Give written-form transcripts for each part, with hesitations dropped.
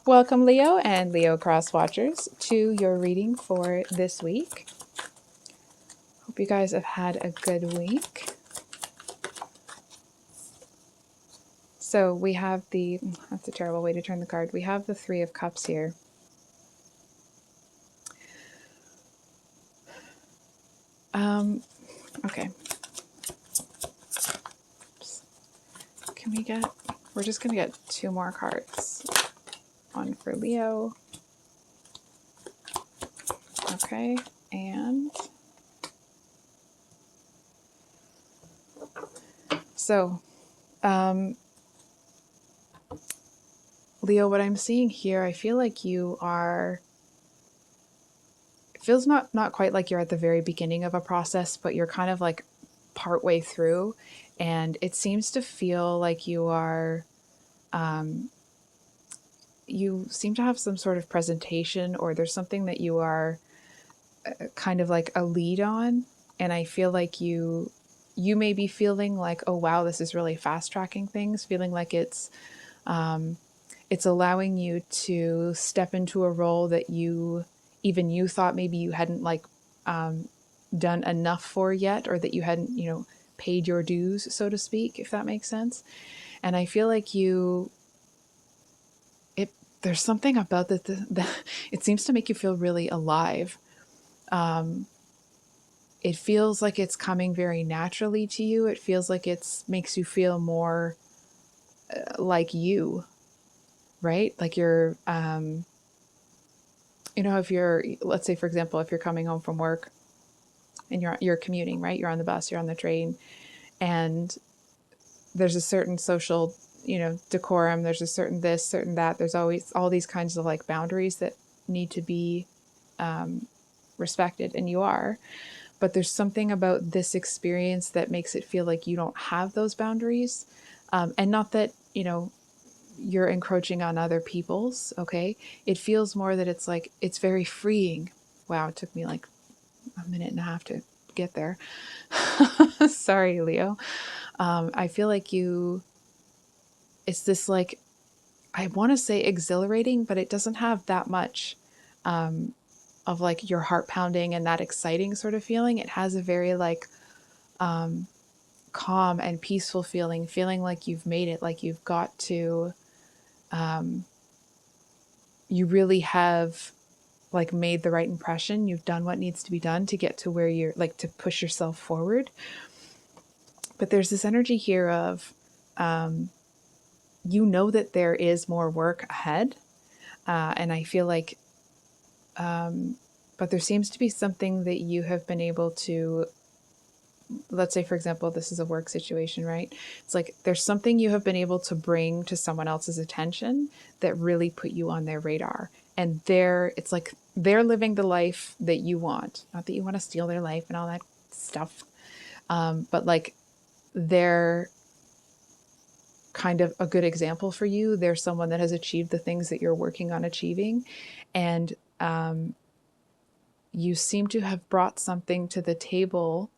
Welcome, Leo and Leo Cross Watchers, to your reading for this week. Hope you guys have had a good week. So we have that's a terrible way to turn the card. We have the Three of Cups here. Okay. We're just going to get two more cards. One for Leo. Okay, and so, Leo, what I'm seeing here, I feel like you are, it feels not quite like you're at the very beginning of a process, but you're kind of like partway through, and it seems to feel like you are, you seem to have some sort of presentation, or there's something that you are kind of like a lead on, and I feel like you may be feeling like, oh wow, this is really fast tracking things, feeling like it's allowing you to step into a role that you thought maybe you hadn't done enough for yet, or that you hadn't paid your dues, so to speak, if that makes sense. And I feel like there's something about that it seems to make you feel really alive. It feels like it's coming very naturally to you. It feels like makes you feel more like you, right? Like you're, if you're, let's say, for example, if you're coming home from work and you're commuting, right? You're on the bus, you're on the train, and there's a certain social, decorum. There's a certain this, certain that. There's always all these kinds of like boundaries that need to be respected, and you are. But there's something about this experience that makes it feel like you don't have those boundaries. And not that, you're encroaching on other people's, okay? It feels more that it's like, it's very freeing. Wow, it took me like a minute and a half to get there. Sorry, Leo. I feel like it's this like, I want to say exhilarating, but it doesn't have that much of like your heart pounding and that exciting sort of feeling. It has a very like calm and peaceful feeling like you've made it, like you've got to, you really have like made the right impression. You've done what needs to be done to get to where you're like to push yourself forward. But there's this energy here of, that there is more work ahead. And I feel like, but there seems to be something that you have been able to, let's say, for example, this is a work situation, right? It's like there's something you have been able to bring to someone else's attention that really put you on their radar. And it's like they're living the life that you want. Not that you want to steal their life and all that stuff. But like they're kind of a good example for you. They're someone that has achieved the things that you're working on achieving. And you seem to have brought something to the table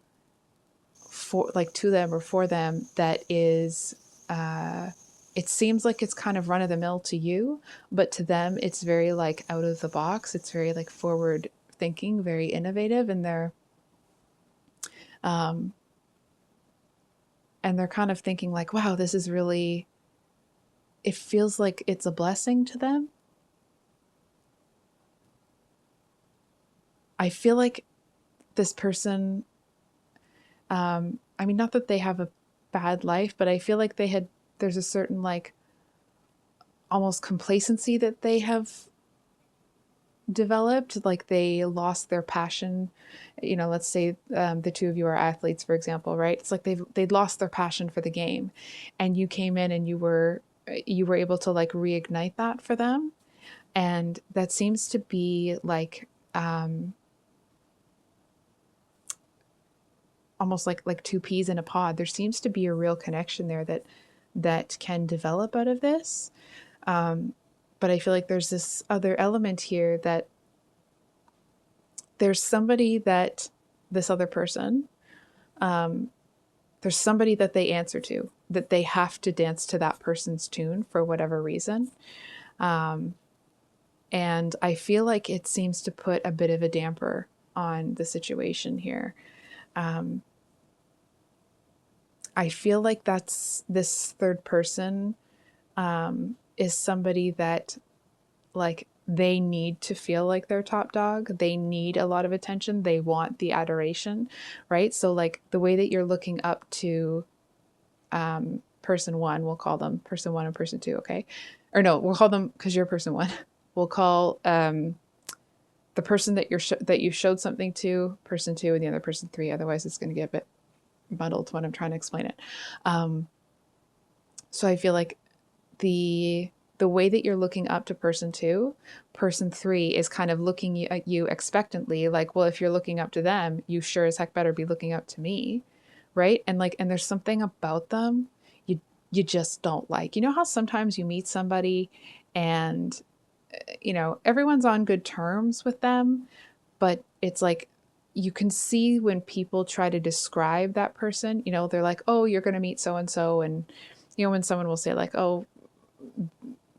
to them or for them that is, it seems like it's kind of run of the mill to you, but to them it's very like out of the box. It's very like forward thinking, very innovative, and they're kind of thinking like, wow, this is really, it feels like it's a blessing to them. I feel like this person, I mean, not that they have a bad life, but I feel like there's a certain like almost complacency that they have developed, like they lost their passion. Let's say the two of you are athletes, for example, right? It's like they'd lost their passion for the game, and you came in and you were able to like reignite that for them. And that seems to be like almost like two peas in a pod. There seems to be a real connection there that can develop out of this. But I feel like there's this other element here that there's somebody that this other person, there's somebody that they answer to, that they have to dance to that person's tune for whatever reason. And I feel like it seems to put a bit of a damper on the situation here. Um, I feel like this third person is somebody that, like, they need to feel like they're top dog. They need a lot of attention. They want the adoration, right? So, like, the way that you're looking up to person one, we'll call them person one and person two, okay? Or no, we'll call them, because you're person one. We'll call the person that that you showed something to person two, and the other person three. Otherwise, it's going to get a bit muddled when I'm trying to explain it. So I feel like the way that you're looking up to person two, person three is kind of looking at you expectantly, like, well, if you're looking up to them, you sure as heck better be looking up to me, right? And like, and there's something about them you just don't like. You know how sometimes you meet somebody and everyone's on good terms with them, but it's like you can see when people try to describe that person, they're like, oh, you're going to meet so and so, and when someone will say like, oh,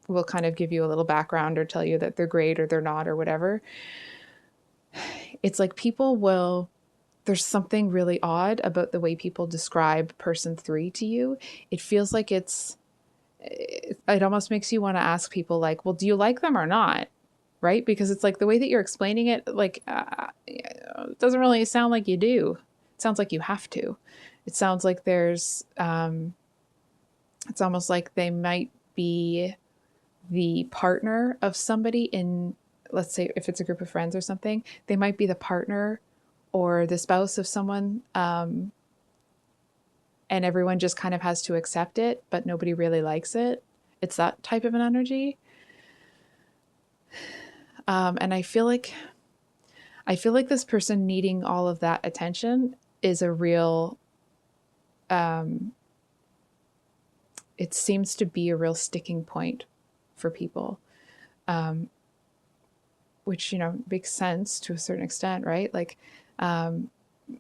we'll kind of give you a little background or tell you that they're great or they're not or whatever. It's like there's something really odd about the way people describe person three to you. It feels like it almost makes you want to ask people like, well, do you like them or not? Right? Because it's like the way that you're explaining it, like, it doesn't really sound like you do. It sounds like you have to. It sounds like it's almost like they might be the partner of somebody in, let's say, if it's a group of friends or something, they might be the partner or the spouse of someone, and everyone just kind of has to accept it, but nobody really likes it. It's that type of an energy. And I feel like this person needing all of that attention is a real, it seems to be a real sticking point for people, which, makes sense to a certain extent, right? Like,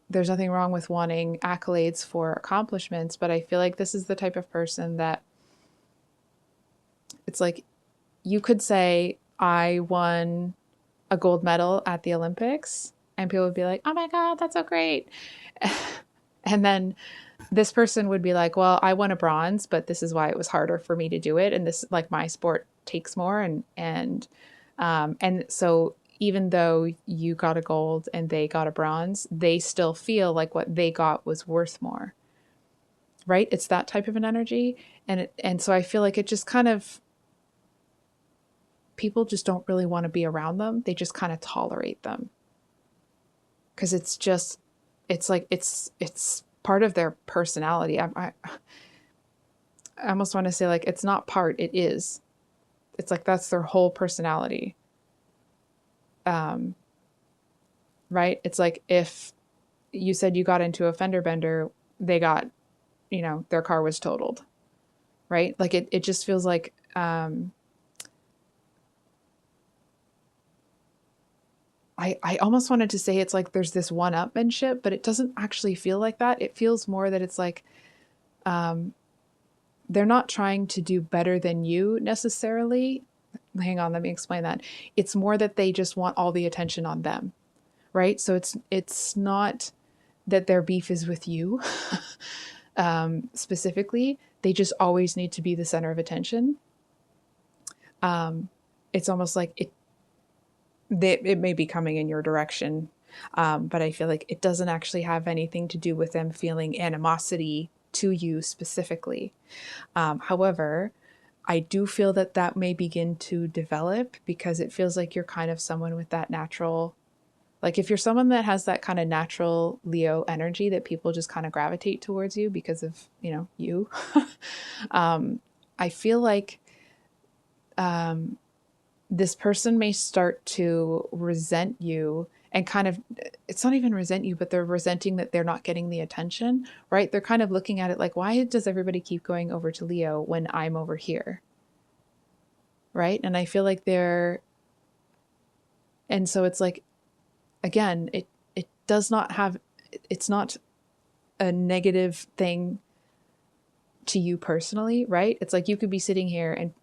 there's nothing wrong with wanting accolades for accomplishments, but I feel like this is the type of person that it's like, you could say, I won a gold medal at the Olympics, and people would be like, oh my God, that's so great. And then this person would be like, well, I won a bronze, but this is why it was harder for me to do it. And this, like, my sport takes more. And so even though you got a gold and they got a bronze, they still feel like what they got was worth more. Right? It's that type of an energy. And so I feel like it just kind of, people just don't really want to be around them. They just kind of tolerate them. Because it's like, it's part of their personality. I almost want to say, like, it's not part, it is. It's like, that's their whole personality. Right? It's like, if you said you got into a fender bender, they got, their car was totaled. Right? Like, it just feels like, I almost wanted to say it's like there's this one-upmanship, but it doesn't actually feel like that. It feels more that it's like, they're not trying to do better than you necessarily. Hang on, let me explain that. It's more that they just want all the attention on them, right? So it's not that their beef is with you specifically. They just always need to be the center of attention. It's almost like it may be coming in your direction, but I feel like it doesn't actually have anything to do with them feeling animosity to you specifically. However, I do feel that may begin to develop, because it feels like you're kind of someone with that natural, like, if you're someone that has that kind of natural Leo energy that people just kind of gravitate towards you because of, you, I feel like this person may start to resent you, and kind of, it's not even resent you, but they're resenting that they're not getting the attention, right? They're kind of looking at it like, why does everybody keep going over to Leo when I'm over here? Right? And I feel like and so it's like, again, it does not have, it's not a negative thing to you personally, right? It's like, you could be sitting here and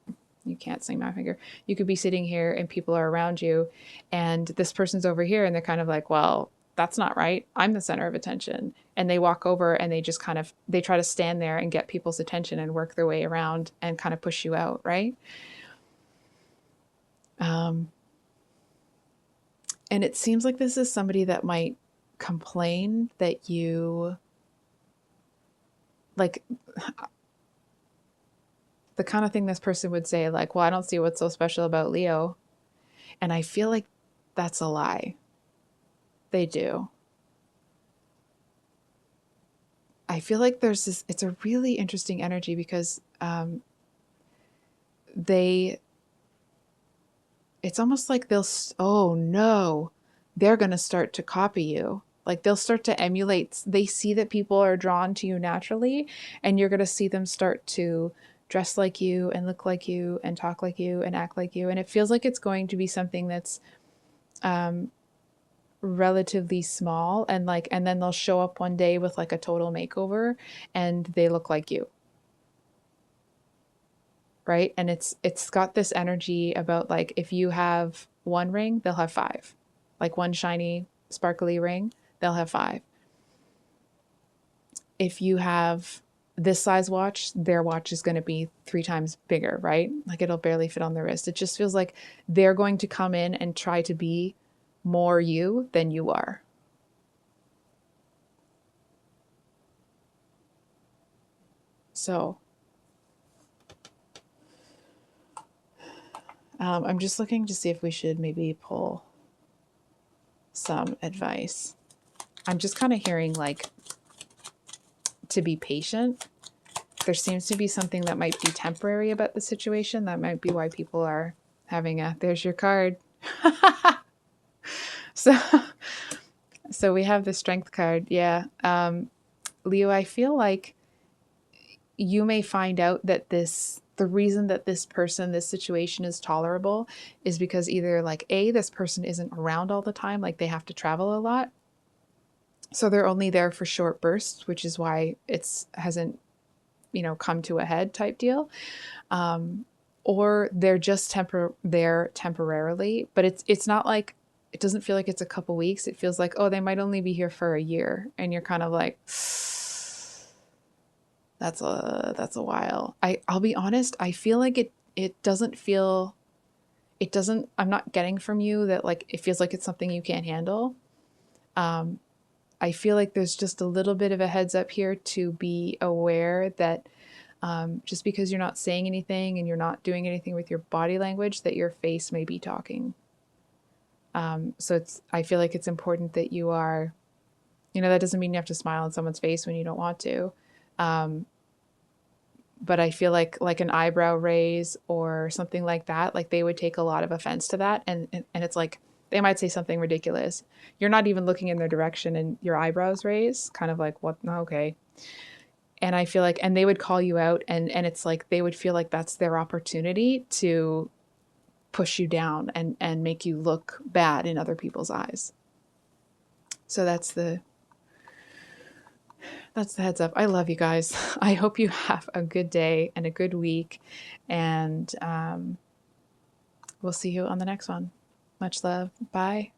you can't see my finger. You could be sitting here and people are around you, and this person's over here, and they're kind of like, well, that's not right. I'm the center of attention. And they walk over and they just kind of, they try to stand there and get people's attention and work their way around and kind of push you out, right? And it seems like this is somebody that might complain that you, like, the kind of thing this person would say, like, well, I don't see what's so special about Leo. And I feel like that's a lie. They do. I feel like there's this, it's a really interesting energy because they, it's almost like they'll, oh no, they're going to start to copy you. Like they'll start to emulate, they see that people are drawn to you naturally, and you're going to see them start to dress like you and look like you and talk like you and act like you. And it feels like it's going to be something that's relatively small, and like, and then they'll show up one day with like a total makeover and they look like you. Right? And it's got this energy about like, if you have one ring, they'll have five. Like one shiny, sparkly ring, they'll have five. If you have this size watch, their watch is going to be 3 times bigger, right? Like it'll barely fit on the wrist. It just feels like they're going to come in and try to be more you than you are. So I'm just looking to see if we should maybe pull some advice. I'm just kind of hearing like to be patient. There seems to be something that might be temporary about the situation. That might be why people are having a, there's your card. So we have the strength card. Yeah. Leo, I feel like you may find out that the reason that this person, this situation is tolerable is because either like this person isn't around all the time, like they have to travel a lot. So they're only there for short bursts, which is why hasn't, come to a head type deal. Or they're just there temporarily, but it's not like, it doesn't feel like it's a couple weeks. It feels like, oh, they might only be here for a year. And you're kind of like, that's a while. I'll be honest. I feel like it doesn't feel, I'm not getting from you that like, it feels like it's something you can't handle. I feel like there's just a little bit of a heads up here to be aware that just because you're not saying anything and you're not doing anything with your body language, that your face may be talking. So I feel like it's important that you are, that doesn't mean you have to smile in someone's face when you don't want to. But I feel like an eyebrow raise or something like that, like they would take a lot of offense to that. And it's like, they might say something ridiculous. You're not even looking in their direction and your eyebrows raise, kind of like, what? Okay. And I feel like, and they would call you out, and it's like, they would feel like that's their opportunity to push you down and make you look bad in other people's eyes. So that's the heads up. I love you guys. I hope you have a good day and a good week, and we'll see you on the next one. Much love. Bye.